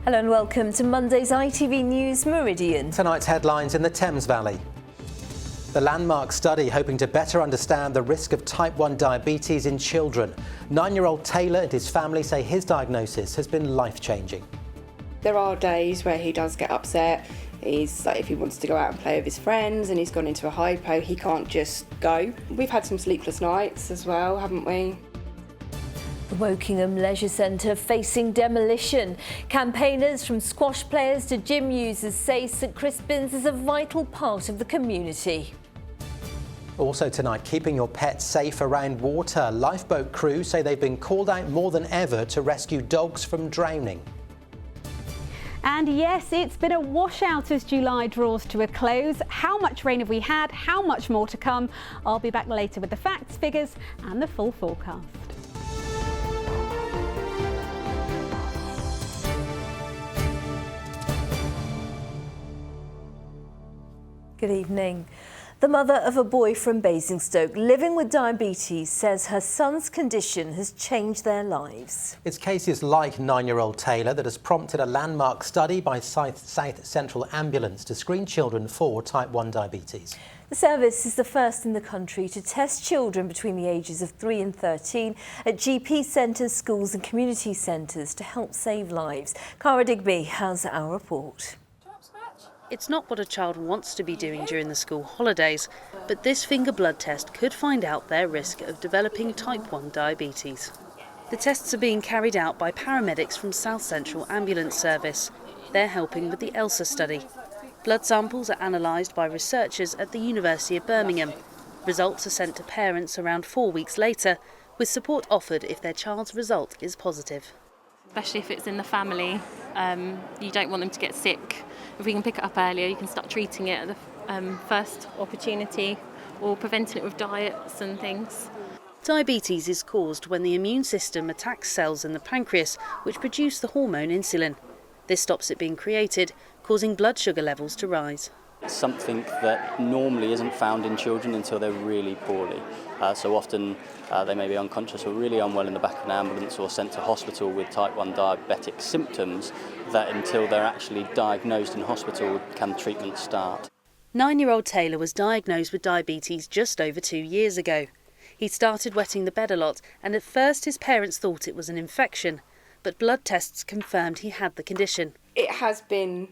Hello and welcome to Monday's ITV News Meridian. Tonight's headlines in the Thames Valley. The landmark study hoping to better understand the risk of type 1 diabetes in children. 9-year-old Taylor and his family say his diagnosis has been life-changing. There are days where he does get upset. He's like, if he wants to go out and play with his friends and he's gone into a hypo, he can't just go. We've had some sleepless nights as well, haven't we? The Wokingham Leisure Centre facing demolition. Campaigners from squash players to gym users say St Crispin's is a vital part of the community. Also tonight, keeping your pets safe around water. Lifeboat crews say they've been called out more than ever to rescue dogs from drowning. And yes, it's been a washout as July draws to a close. How much rain have we had? How much more to come? I'll be back later with the facts, figures and the full forecast. Good evening. The mother of a boy from Basingstoke living with diabetes says her son's condition has changed their lives. It's cases like 9-year-old Taylor that has prompted a landmark study by South Central Ambulance to screen children for type 1 diabetes. The service is the first in the country to test children between the ages of 3 and 13 at GP centres, schools and community centres to help save lives. Cara Digby has our report. It's not what a child wants to be doing during the school holidays, but this finger blood test could find out their risk of developing type 1 diabetes. The tests are being carried out by paramedics from South Central Ambulance Service. They're helping with the ELSA study. Blood samples are analysed by researchers at the University of Birmingham. Results are sent to parents around 4 weeks later, with support offered if their child's result is positive. Especially if it's in the family, you don't want them to get sick. If we can pick it up earlier, you can start treating it at the first opportunity or preventing it with diets and things. Diabetes is caused when the immune system attacks cells in the pancreas which produce the hormone insulin. This stops it being created, causing blood sugar levels to rise. It's something that normally isn't found in children until they're really poorly. So often they may be unconscious or really unwell in the back of an ambulance or sent to hospital with type 1 diabetic symptoms that until they're actually diagnosed in hospital can treatment start. 9-year-old Taylor was diagnosed with diabetes just over 2 years ago. He started wetting the bed a lot and at first his parents thought it was an infection, but blood tests confirmed he had the condition. It has been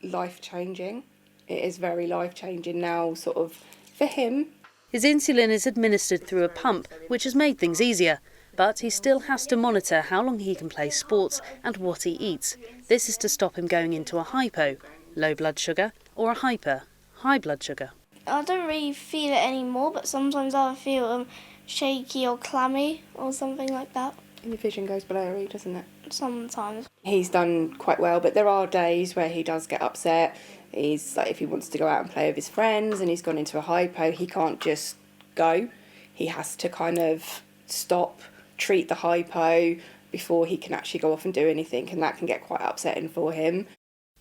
life-changing. It is very life-changing now, sort of, for him. His insulin is administered through a pump, which has made things easier. But he still has to monitor how long he can play sports and what he eats. This is to stop him going into a hypo, low blood sugar, or a hyper, high blood sugar. I don't really feel it anymore, but sometimes I feel shaky or clammy or something like that. And your vision goes blurry, doesn't it? Sometimes. He's done quite well, but there are days where he does get upset. He's like, if he wants to go out and play with his friends and he's gone into a hypo, he can't just go. He has to kind of stop, treat the hypo before he can actually go off and do anything, and that can get quite upsetting for him.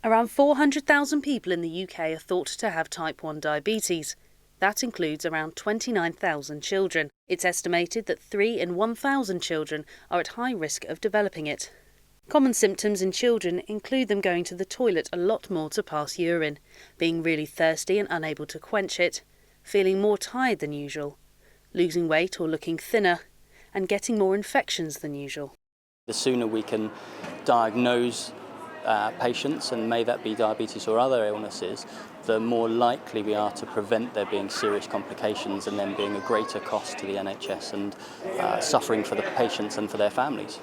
Around 400,000 people in the UK are thought to have type 1 diabetes. That includes around 29,000 children. It's estimated that 3 in 1,000 children are at high risk of developing it. Common symptoms in children include them going to the toilet a lot more to pass urine, being really thirsty and unable to quench it, feeling more tired than usual, losing weight or looking thinner, and getting more infections than usual. The sooner we can diagnose patients, and may that be diabetes or other illnesses, the more likely we are to prevent there being serious complications and then being a greater cost to the NHS and suffering for the patients and for their families.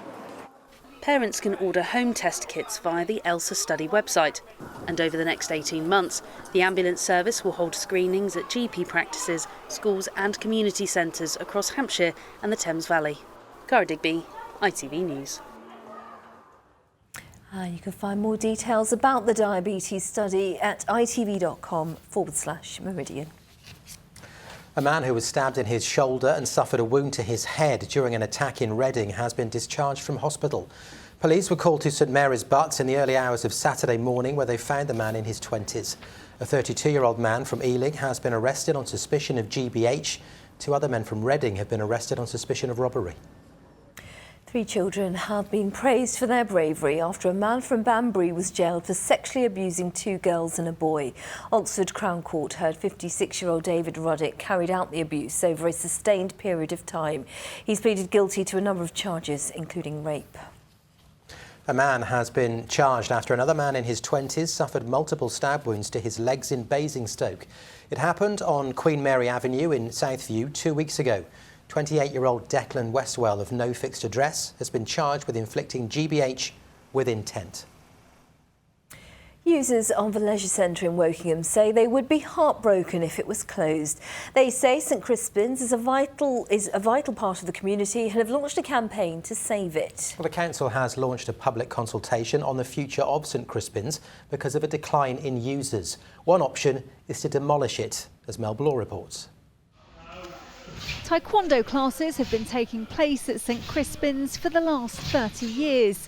Parents can order home test kits via the ELSA study website. And over the next 18 months, the ambulance service will hold screenings at GP practices, schools and community centres across Hampshire and the Thames Valley. Cara Digby, ITV News. You can find more details about the diabetes study at itv.com/Meridian. A man who was stabbed in his shoulder and suffered a wound to his head during an attack in Reading has been discharged from hospital. Police were called to St Mary's Butts in the early hours of Saturday morning, where they found the man in his 20s. A 32-year-old man from Ealing has been arrested on suspicion of GBH. 2 other men from Reading have been arrested on suspicion of robbery. 3 children have been praised for their bravery after a man from Banbury was jailed for sexually abusing 2 girls and a boy. Oxford Crown Court heard 56-year-old David Ruddick carried out the abuse over a sustained period of time. He's pleaded guilty to a number of charges, including rape. A man has been charged after another man in his 20s suffered multiple stab wounds to his legs in Basingstoke. It happened on Queen Mary Avenue in Southview 2 weeks ago. 28-year-old Declan Westwell of no fixed address has been charged with inflicting GBH with intent. Users of the leisure centre in Wokingham say they would be heartbroken if it was closed. They say St Crispin's is a vital part of the community and have launched a campaign to save it. Well, the council has launched a public consultation on the future of St Crispin's because of a decline in users. One option is to demolish it, as Mel Blaw reports. Taekwondo classes have been taking place at St Crispin's for the last 30 years.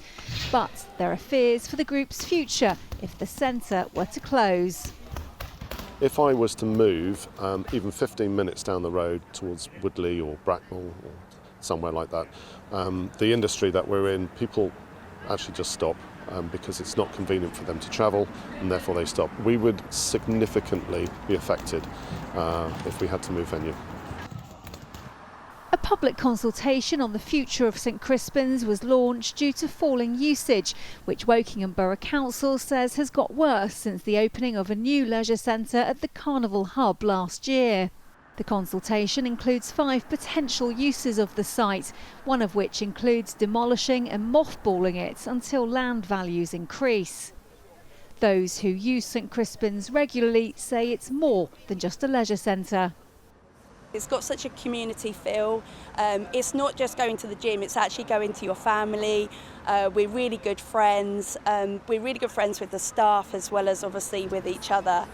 But there are fears for the group's future if the centre were to close. If I was to move even 15 minutes down the road towards Woodley or Bracknell or somewhere like that, the industry that we're in, people actually just stop because it's not convenient for them to travel and therefore they stop. We would significantly be affected if we had to move venue. A public consultation on the future of St Crispin's was launched due to falling usage, which Wokingham Borough Council says has got worse since the opening of a new leisure centre at the Carnival Hub last year. The consultation includes 5 potential uses of the site, one of which includes demolishing and mothballing it until land values increase. Those who use St Crispin's regularly say it's more than just a leisure centre. It's got such a community feel. It's not just going to the gym, it's actually going to your family. We're really good friends. We're really good friends with the staff as well as obviously with each other.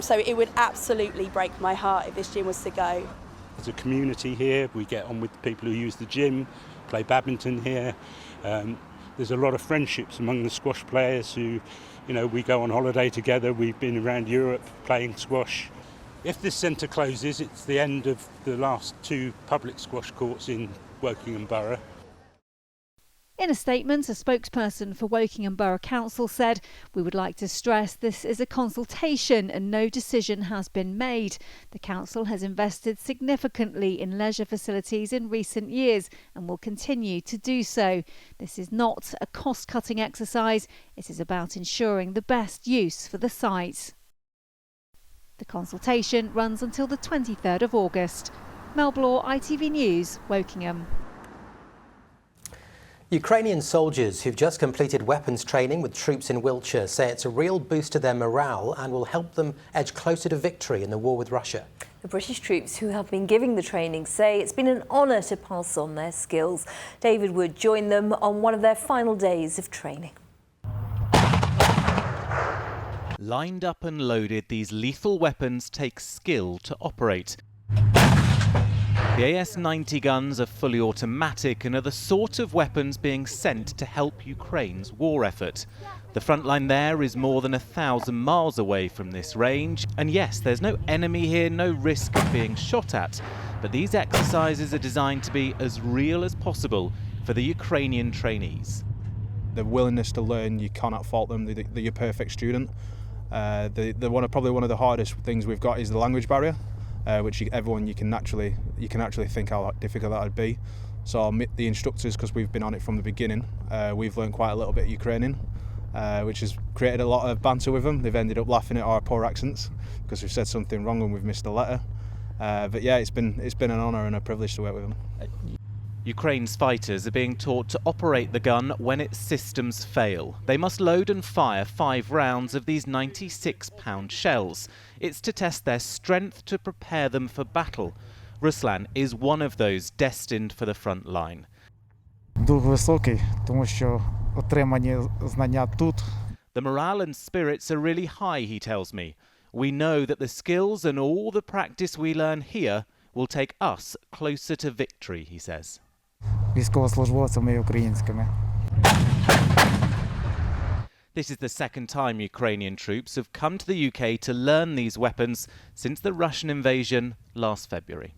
So it would absolutely break my heart if this gym was to go. There's a community here. We get on with the people who use the gym, play badminton here. There's a lot of friendships among the squash players who, we go on holiday together. We've been around Europe playing squash. If this centre closes, it's the end of the last 2 public squash courts in Wokingham Borough. In a statement, a spokesperson for Wokingham Borough Council said, "We would like to stress this is a consultation and no decision has been made. The council has invested significantly in leisure facilities in recent years and will continue to do so. This is not a cost-cutting exercise. It is about ensuring the best use for the site." The consultation runs until the 23rd of August. Mel Blaw, ITV News, Wokingham. Ukrainian soldiers who've just completed weapons training with troops in Wiltshire say it's a real boost to their morale and will help them edge closer to victory in the war with Russia. The British troops who have been giving the training say it's been an honour to pass on their skills. David Wood joined them on one of their final days of training. Lined up and loaded, these lethal weapons take skill to operate. The AS-90 guns are fully automatic and are the sort of weapons being sent to help Ukraine's war effort. The front line there is more than 1,000 miles away from this range. And yes, there's no enemy here, no risk of being shot at. But these exercises are designed to be as real as possible for the Ukrainian trainees. The willingness to learn, you cannot fault them. They're your perfect student. Probably one of the hardest things we've got is the language barrier, which you can naturally think how difficult that would be. So the instructors, because we've been on it from the beginning, we've learned quite a little bit of Ukrainian, which has created a lot of banter with them. They've ended up laughing at our poor accents because we've said something wrong and we've missed a letter. But yeah, it's been an honour and a privilege to work with them. Ukraine's fighters are being taught to operate the gun when its systems fail. They must load and fire 5 rounds of these 96-pound shells. It's to test their strength to prepare them for battle. Ruslan is one of those destined for the front line. The morale and spirits are really high, he tells me. We know that the skills and all the practice we learn here will take us closer to victory, he says. This is the second time Ukrainian troops have come to the UK to learn these weapons since the Russian invasion last February.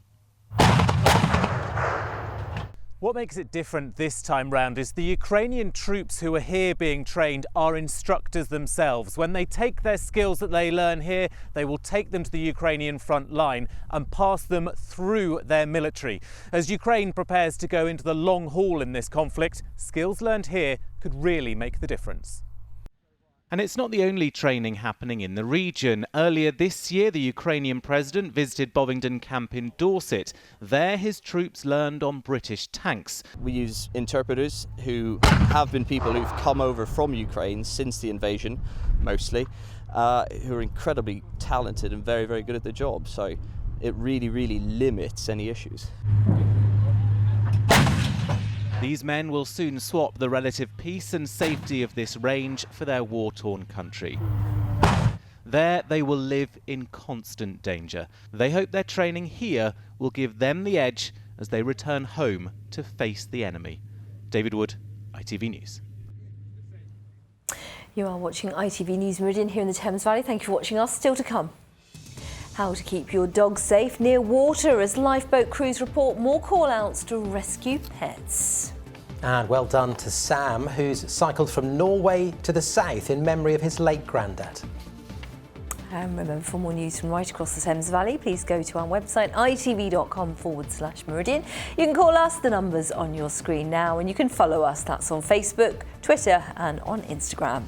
What makes it different this time round is the Ukrainian troops who are here being trained are instructors themselves. When they take their skills that they learn here, they will take them to the Ukrainian front line and pass them through their military. As Ukraine prepares to go into the long haul in this conflict, skills learned here could really make the difference. And it's not the only training happening in the region. Earlier this year, the Ukrainian president visited Bovingdon Camp in Dorset. There, his troops learned on British tanks. We use interpreters who have been people who've come over from Ukraine since the invasion, mostly, who are incredibly talented and very, very good at their job. So it really, really limits any issues. These men will soon swap the relative peace and safety of this range for their war-torn country. There, they will live in constant danger. They hope their training here will give them the edge as they return home to face the enemy. David Wood, ITV News. You are watching ITV News Meridian here in the Thames Valley. Thank you for watching us. Still to come. How to keep your dog safe near water as lifeboat crews report more call-outs to rescue pets. And well done to Sam, who's cycled from Norway to the south in memory of his late granddad. And remember, for more news from right across the Thames Valley, please go to our website, itv.com/Meridian. You can call us, the number's on your screen now, and you can follow us. That's on Facebook, Twitter and on Instagram.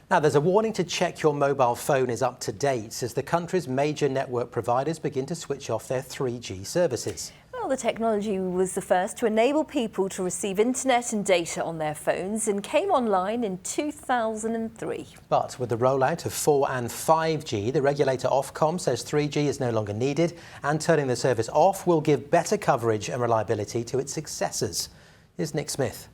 Now, there's a warning to check your mobile phone is up to date as the country's major network providers begin to switch off their 3G services. Well, the technology was the first to enable people to receive internet and data on their phones and came online in 2003. But with the rollout of 4 and 5G, the regulator Ofcom says 3G is no longer needed and turning the service off will give better coverage and reliability to its successors. Here's Nick Smith.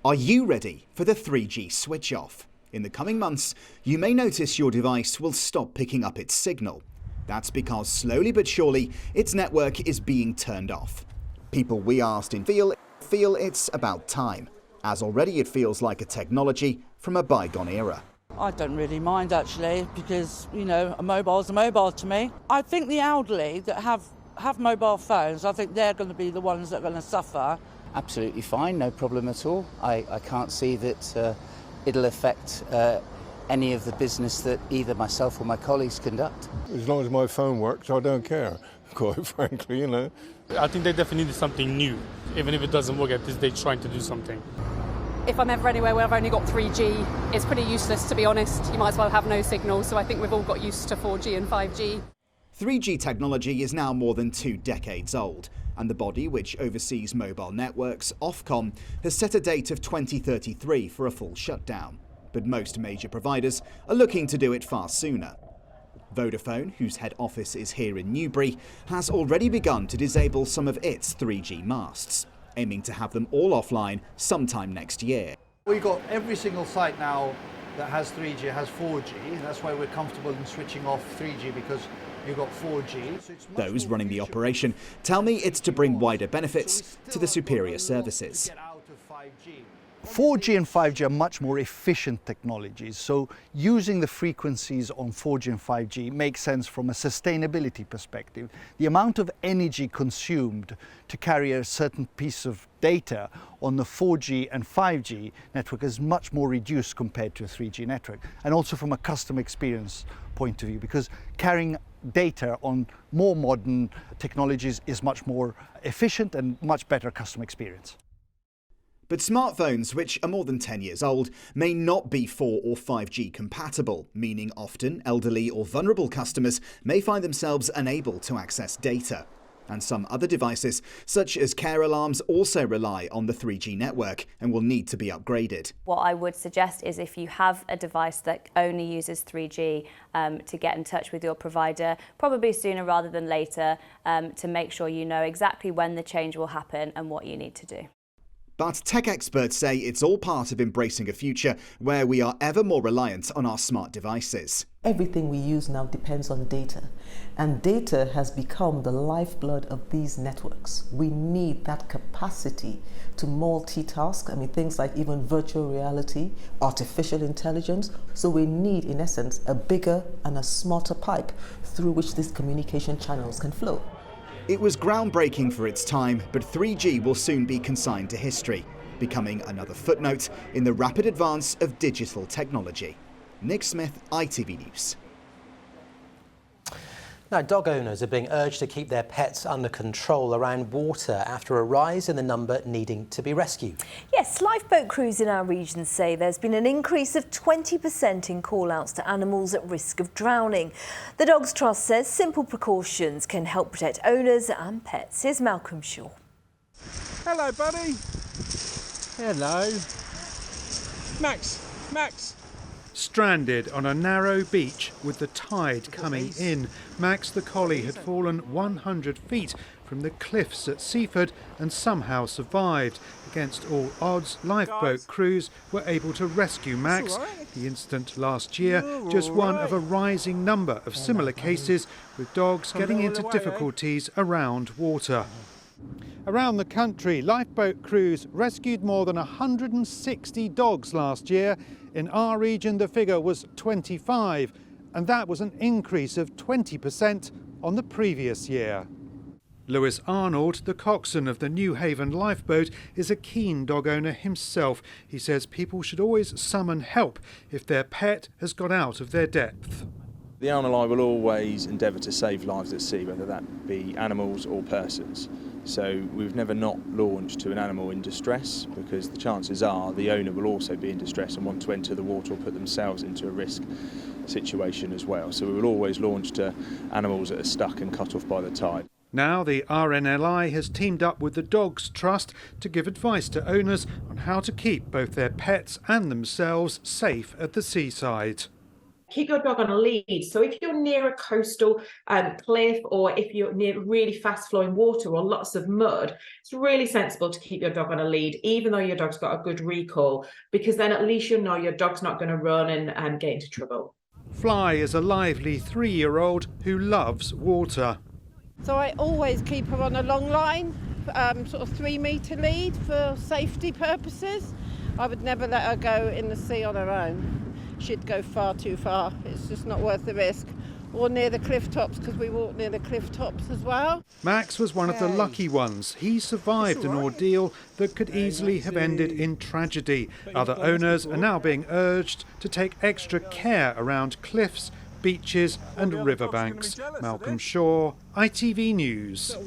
Are you ready for the 3G switch off? In the coming months, you may notice your device will stop picking up its signal. That's because slowly but surely, its network is being turned off. People we asked in feel it's about time, as already it feels like a technology from a bygone era. I don't really mind actually, because, you know, a mobile's a mobile to me. I think the elderly that have mobile phones, I think they're going to be the ones that are going to suffer. Absolutely fine, no problem at all. I can't see that it'll affect any of the business that either myself or my colleagues conduct. As long as my phone works, I don't care, quite frankly, you know. I think they definitely need something new. Even if it doesn't work at this, they're trying to do something. If I'm ever anywhere where I've only got 3G, it's pretty useless, to be honest. You might as well have no signal, so I think we've all got used to 4G and 5G. 3G technology is now more than 2 decades old, and the body which oversees mobile networks, Ofcom, has set a date of 2033 for a full shutdown. But most major providers are looking to do it far sooner. Vodafone, whose head office is here in Newbury, has already begun to disable some of its 3G masts, aiming to have them all offline sometime next year. We've got every single site now that has 3G has 4G, and that's why we're comfortable in switching off 3G, because you've got 4G. So those running the operation tell me it's to bring wider benefits to the superior services. 4G and 5G are much more efficient technologies, so using the frequencies on 4G and 5G makes sense from a sustainability perspective. The amount of energy consumed to carry a certain piece of data on the 4G and 5G network is much more reduced compared to a 3G network, and also from a customer experience point of view, because carrying data on more modern technologies is much more efficient and much better customer experience. But smartphones, which are more than 10 years old, may not be 4 or 5G compatible, meaning often elderly or vulnerable customers may find themselves unable to access data. And some other devices, such as care alarms, also rely on the 3G network and will need to be upgraded. What I would suggest is if you have a device that only uses 3G, to get in touch with your provider, probably sooner rather than later, to make sure you know exactly when the change will happen and what you need to do. But tech experts say it's all part of embracing a future where we are ever more reliant on our smart devices. Everything we use now depends on data, and data has become the lifeblood of these networks. We need that capacity to multitask. I mean, things like even virtual reality, artificial intelligence. So we need, in essence, a bigger and a smarter pipe through which these communication channels can flow. It was groundbreaking for its time, but 3G will soon be consigned to history, becoming another footnote in the rapid advance of digital technology. Nick Smith, ITV News. Now, dog owners are being urged to keep their pets under control around water after a rise in the number needing to be rescued. Yes, lifeboat crews in our region say there's been an increase of 20% in call-outs to animals at risk of drowning. The Dogs Trust says simple precautions can help protect owners and pets. Here's Malcolm Shaw. Hello, buddy. Hello. Max. Stranded on a narrow beach with the tide coming in, Max the collie had fallen 100 feet from the cliffs at Seaford and somehow survived. Against all odds, lifeboat crews were able to rescue Max. The incident last year, just one of a rising number of similar cases with dogs getting into difficulties around water. Around the country, lifeboat crews rescued more than 160 dogs last year. In our region, the figure was 25, and that was an increase of 20% on the previous year. Lewis Arnold, the coxswain of the New Haven lifeboat, is a keen dog owner himself. He says people should always summon help if their pet has got out of their depth. The RNLI will always endeavour to save lives at sea, whether that be animals or persons. So we've never not launched to an animal in distress, because the chances are the owner will also be in distress and want to enter the water or put themselves into a risk situation as well. So we will always launch to animals that are stuck and cut off by the tide. Now the RNLI has teamed up with the Dogs Trust to give advice to owners on how to keep both their pets and themselves safe at the seaside. Keep your dog on a lead. So if you're near a coastal cliff, or if you're near really fast flowing water or lots of mud, it's really sensible to keep your dog on a lead, even though your dog's got a good recall, because then at least you know your dog's not going to run and get into trouble. Fly is a lively 3-year-old who loves water. So I always keep her on a long line, sort of 3-metre lead for safety purposes. I would never let her go in the sea on her own. She'd go far too far. It's just not worth the risk. Or near the cliff tops, because we walk near the cliff tops as well. Max was one of the lucky ones. He survived an ordeal that could easily have ended in tragedy. Other owners are now being urged to take extra care around cliffs, beaches and riverbanks. Malcolm Shaw, ITV News.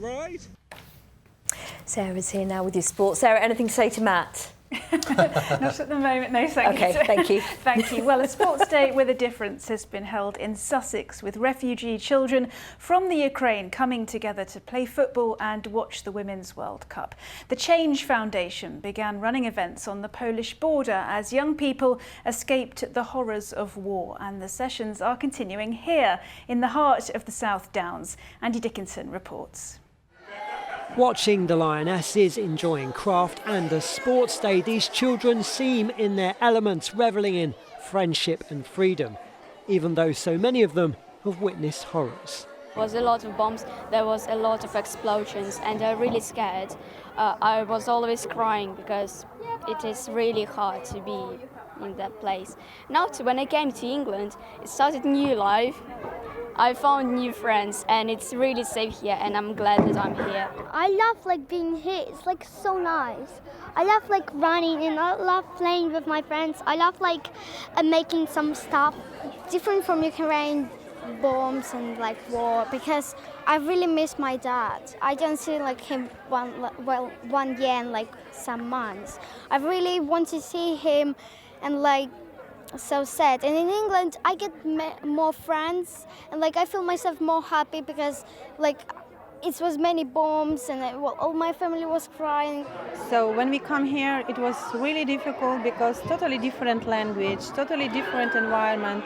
Sarah's here now with your sport. Sarah, anything to say to Matt? Not at the moment, no, thank you. Okay, thank you. Thank you. Well, a sports day with a difference has been held in Sussex, with refugee children from the Ukraine coming together to play football and watch the Women's World Cup. The Change Foundation began running events on the Polish border as young people escaped the horrors of war, and the sessions are continuing here in the heart of the South Downs. Andy Dickinson reports. Watching the Lionesses enjoying craft and a sports day, these children seem in their element, revelling in friendship and freedom, even though so many of them have witnessed horrors. There was a lot of bombs, there was a lot of explosions, and I'm really scared. I was always crying because it is really hard to be in that place. Now, when I came to England, it started a new life. I found new friends, and it's really safe here, and I'm glad that I'm here. I love being here. It's so nice. I love running, and I love playing with my friends. I love making some stuff different from Ukraine bombs and war, because I really miss my dad. I don't see him 1 year and some months. I really want to see him, and so sad. And in England I get more friends, and I feel myself more happy because it was many bombs, and all my family was crying. So when we come here, it was really difficult because totally different language, totally different environment.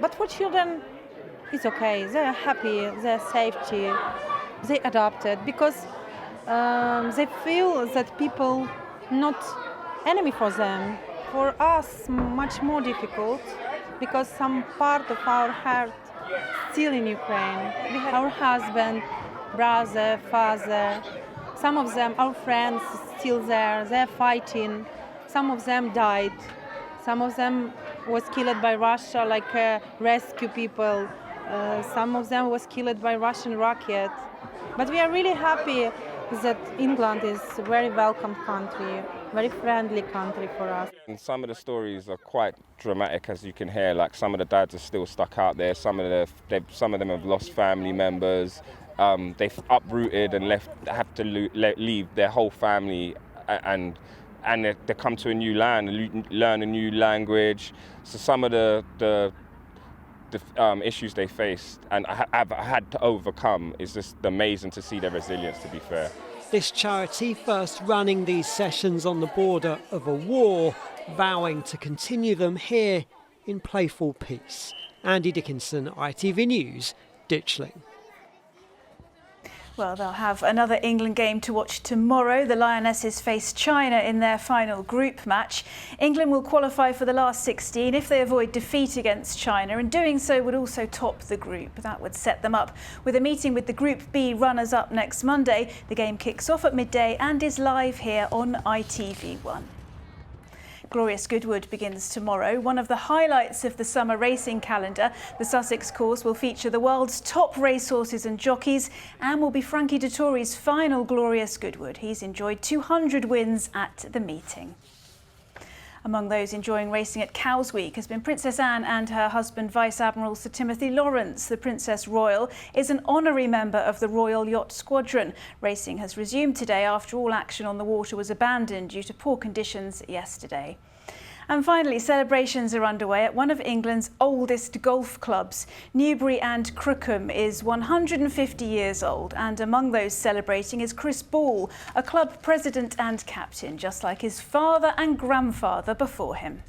But for children, it's okay. They're happy, they're safety, they adapted because they feel that people not enemy for them. For us, much more difficult because some part of our heart still in Ukraine. We have our husband, brother, father. Some of them, our friends, still there. They're fighting. Some of them died. Some of them was killed by Russia, like rescue people. Some of them was killed by Russian rocket. But we are really happy that England is a very welcome country, very friendly country for us. And some of the stories are quite dramatic, as you can hear. Like some of the dads are still stuck out there. Some of them have lost family members. They've uprooted and have to leave their whole family, and they come to a new land and learn a new language. So some of the issues they faced and have had to overcome is just amazing to see their resilience, to be fair. This charity first running these sessions on the border of a war, vowing to continue them here in playful peace. Andy Dickinson, ITV News, Ditchling. Well, they'll have another England game to watch tomorrow. The Lionesses face China in their final group match. England will qualify for the last 16 if they avoid defeat against China, and doing so would also top the group. That would set them up with a meeting with the Group B runners-up next Monday. The game kicks off at midday and is live here on ITV1. Glorious Goodwood begins tomorrow. One of the highlights of the summer racing calendar, the Sussex course will feature the world's top racehorses and jockeys and will be Frankie Dettori's final Glorious Goodwood. He's enjoyed 200 wins at the meeting. Among those enjoying racing at Cowes Week has been Princess Anne and her husband Vice Admiral Sir Timothy Lawrence. The Princess Royal is an honorary member of the Royal Yacht Squadron. Racing has resumed today after all action on the water was abandoned due to poor conditions yesterday. And finally, celebrations are underway at one of England's oldest golf clubs. Newbury and Crookham is 150 years old, and among those celebrating is Chris Ball, a club president and captain, just like his father and grandfather before him.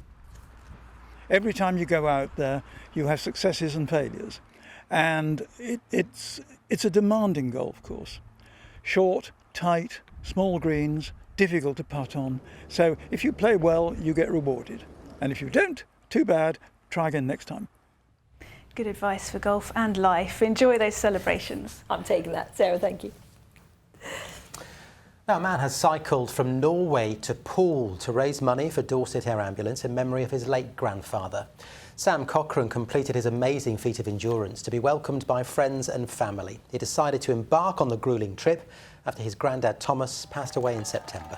Every time you go out there, you have successes and failures, and it's a demanding golf course. Short, tight, small greens, difficult to putt on. So if you play well, you get rewarded. And if you don't, too bad, try again next time. Good advice for golf and life. Enjoy those celebrations. I'm taking that. Sarah, thank you. Now, a man has cycled from Norway to Poole to raise money for Dorset Air Ambulance in memory of his late grandfather. Sam Cochrane completed his amazing feat of endurance to be welcomed by friends and family. He decided to embark on the gruelling trip after his granddad Thomas passed away in September.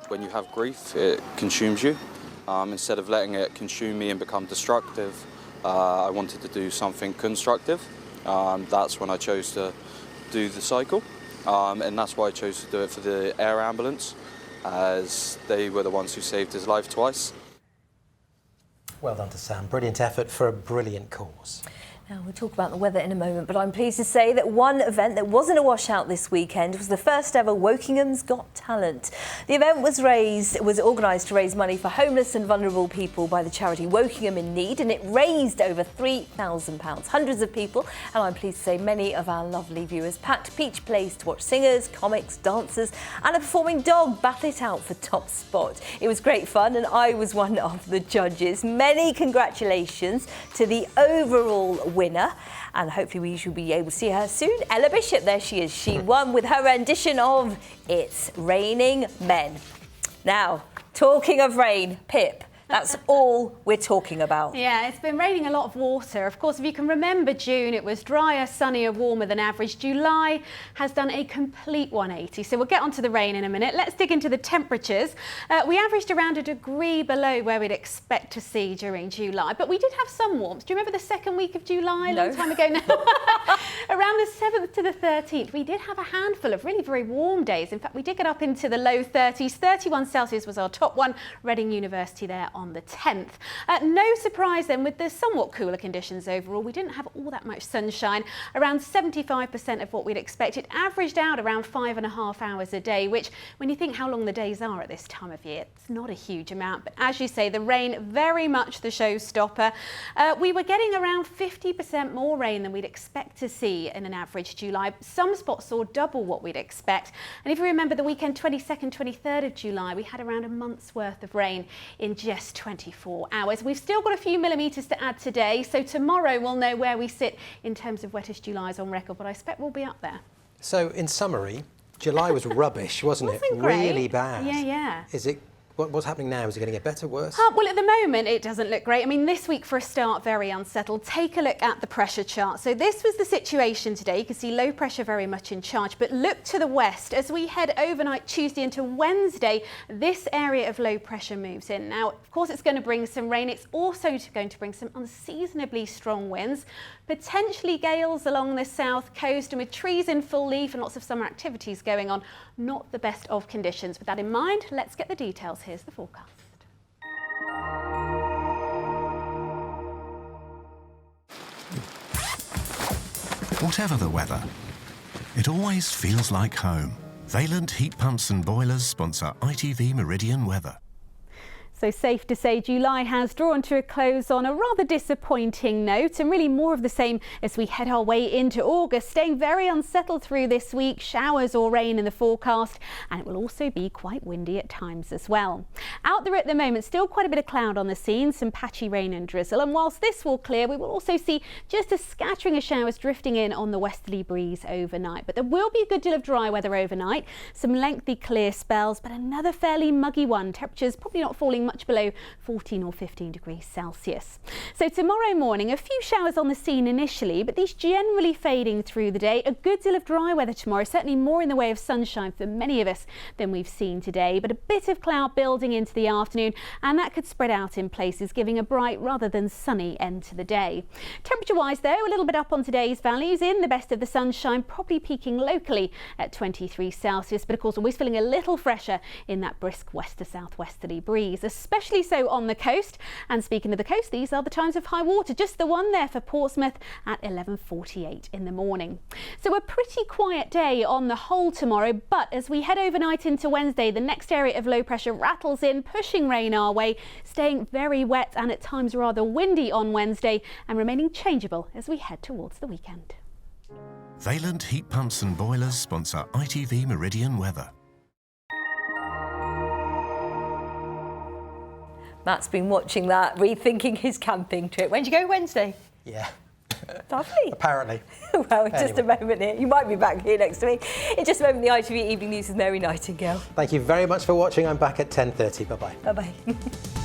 When you have grief, it consumes you. Instead of letting it consume me and become destructive, I wanted to do something constructive. That's when I chose to do the cycle, and that's why I chose to do it for the air ambulance, as they were the ones who saved his life twice. Well done to Sam. Brilliant effort for a brilliant cause. Now, we'll talk about the weather in a moment, but I'm pleased to say that one event that wasn't a washout this weekend was the first ever Wokingham's Got Talent. The event was organised to raise money for homeless and vulnerable people by the charity Wokingham in Need, and it raised over £3,000. Hundreds of people, and I'm pleased to say many of our lovely viewers, packed Peach Place to watch singers, comics, dancers and a performing dog battle it out for top spot. It was great fun, and I was one of the judges. Many congratulations to the overall winner, and hopefully we shall be able to see her soon. Ella Bishop, there she is. She won with her rendition of It's Raining Men. Now, talking of rain, Pip, that's all we're talking about. Yeah, it's been raining a lot of water. Of course, if you can remember June, it was drier, sunnier, warmer than average. July has done a complete 180. So we'll get onto the rain in a minute. Let's dig into the temperatures. We averaged around a degree below where we'd expect to see during July, but we did have some warmth. Do you remember the second week of July, a long time ago now? Around the 7th to the 13th, we did have a handful of really very warm days. In fact, we did get up into the low 30s. 31 Celsius was our top one. Reading University there on the 10th. No surprise then with the somewhat cooler conditions overall. We didn't have all that much sunshine. Around 75% of what we'd expect. It averaged out around 5.5 hours a day, which when you think how long the days are at this time of year, it's not a huge amount. But as you say, the rain very much the showstopper. We were getting around 50% more rain than we'd expect to see in a than average July. Some spots saw double what we'd expect. And if you remember the weekend 22nd, 23rd of July, we had around a month's worth of rain in just 24 hours. We've still got a few millimetres to add today, so tomorrow we'll know where we sit in terms of wettest Julys on record, but I expect we'll be up there. So, in summary, July was rubbish, wasn't it? Great. Really bad. Yeah. Is it? What's happening now? Is it going to get better, worse? Well, at the moment, it doesn't look great. I mean, this week, for a start, very unsettled. Take a look at the pressure chart. So this was the situation today. You can see low pressure very much in charge. But look to the west. As we head overnight Tuesday into Wednesday, this area of low pressure moves in. Now, of course, it's going to bring some rain. It's also going to bring some unseasonably strong winds, potentially gales along the south coast, and with trees in full leaf and lots of summer activities going on, not the best of conditions. With that in mind, let's get the details. Here's the forecast. Whatever the weather, it always feels like home. Vaillant Heat Pumps and Boilers sponsor ITV Meridian Weather. So safe to say July has drawn to a close on a rather disappointing note, and really more of the same as we head our way into August. Staying very unsettled through this week, showers or rain in the forecast, and it will also be quite windy at times as well. Out there at the moment, still quite a bit of cloud on the scene, some patchy rain and drizzle, and whilst this will clear, we will also see just a scattering of showers drifting in on the westerly breeze overnight. But there will be a good deal of dry weather overnight, some lengthy clear spells, but another fairly muggy one. Temperatures probably not falling much below 14 or 15 degrees Celsius. So tomorrow morning, a few showers on the scene initially, but these generally fading through the day. A good deal of dry weather tomorrow, certainly more in the way of sunshine for many of us than we've seen today, but a bit of cloud building into the afternoon, and that could spread out in places, giving a bright rather than sunny end to the day. Temperature-wise though, a little bit up on today's values in the best of the sunshine, probably peaking locally at 23 Celsius, but of course always feeling a little fresher in that brisk west to southwesterly breeze, especially so on the coast. And speaking of the coast, these are the times of high water, just the one there for Portsmouth at 11:48 in the morning. So a pretty quiet day on the whole tomorrow, but as we head overnight into Wednesday, the next area of low pressure rattles in, pushing rain our way, staying very wet and at times rather windy on Wednesday, and remaining changeable as we head towards the weekend. Vaillant Heat Pumps and Boilers sponsor ITV Meridian Weather. Matt's been watching that, rethinking his camping trip. When did you go? Wednesday? Yeah. Lovely. Apparently. Well, in just a moment here. You might be back here next week. In just a moment, the ITV Evening News with Mary Nightingale. Thank you very much for watching. I'm back at 10:30. Bye-bye. Bye-bye.